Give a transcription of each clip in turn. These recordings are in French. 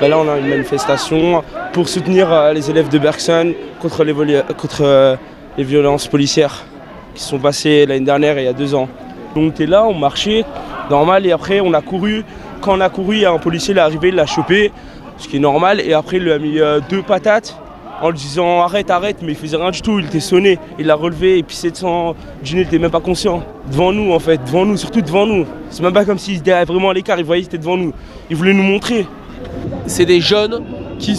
Ben là, on a une manifestation pour soutenir les élèves de Bergson contre les violences policières qui sont passées l'année dernière et il y a 2 ans. Donc on était là, on marchait, normal, et après on a couru. Quand on a couru, il y a un policier, il est arrivé, il l'a chopé, ce qui est normal, et après il lui a mis 2 patates en lui disant arrête, arrête, mais il faisait rien du tout, il était sonné, il l'a relevé et puis c'est de sang. Gino n'était même pas conscient. Devant nous en fait, devant nous, surtout devant nous. C'est même pas comme s'il était vraiment à l'écart, il voyait qu'il était devant nous. Il voulait nous montrer. C'est des jeunes qui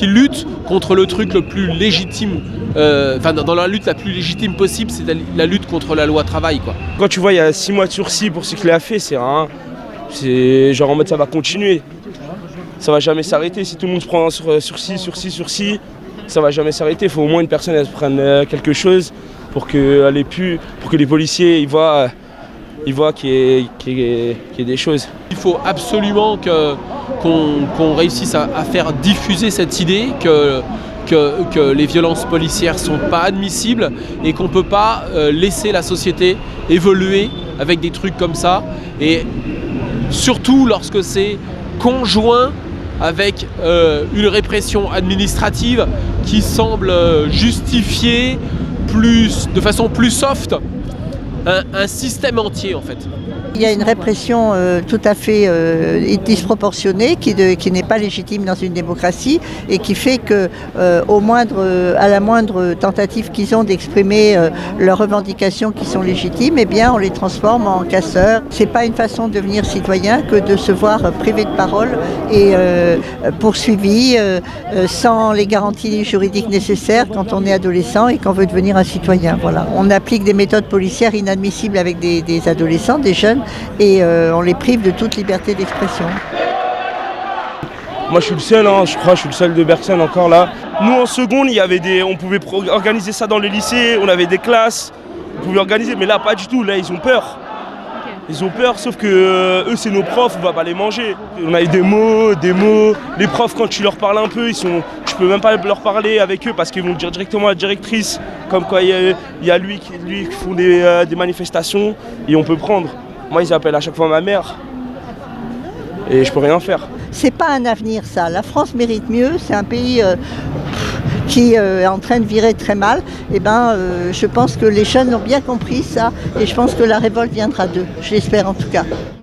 luttent contre le truc le plus légitime, dans la lutte la plus légitime possible, c'est la lutte contre la loi travail, quoi. Quand tu vois, il y a 6 mois de sursis pour ce qu'il a fait, c'est genre en mode ça va continuer. Ça va jamais s'arrêter. Si tout le monde se prend sur sursis, ça va jamais s'arrêter. Il faut au moins une personne elle prenne quelque chose pour que les policiers ils voient qu'il y ait des choses. Il faut absolument qu'on réussisse à faire diffuser cette idée que les violences policières sont pas admissibles et qu'on peut pas laisser la société évoluer avec des trucs comme ça, et surtout lorsque c'est conjoint avec une répression administrative qui semble justifier de façon plus soft un système entier en fait. Il y a une répression tout à fait disproportionnée qui n'est pas légitime dans une démocratie et qui fait que à la moindre tentative qu'ils ont d'exprimer leurs revendications qui sont légitimes, eh bien on les transforme en casseurs. C'est pas une façon de devenir citoyen que de se voir privé de parole et poursuivi sans les garanties juridiques nécessaires quand on est adolescent et qu'on veut devenir un citoyen. Voilà. On applique des méthodes policières inadmissibles avec des adolescents, des jeunes, et on les prive de toute liberté d'expression. Moi je suis le seul, je suis le seul de Bergson encore là. Nous en seconde, on pouvait organiser ça dans les lycées, on avait des classes, on pouvait organiser, mais là pas du tout, là ils ont peur. Ils ont peur, sauf que eux c'est nos profs, on va pas les manger. On a eu des mots. Les profs quand tu leur parles un peu, tu peux même pas leur parler avec eux parce qu'ils vont dire directement à la directrice, comme quoi il y a lui qui font des manifestations et on peut prendre. Moi ils appellent à chaque fois ma mère et je peux rien faire. C'est pas un avenir ça, la France mérite mieux, c'est un pays qui est en train de virer très mal. Je pense que les jeunes ont bien compris ça et je pense que la révolte viendra d'eux, je l'espère en tout cas.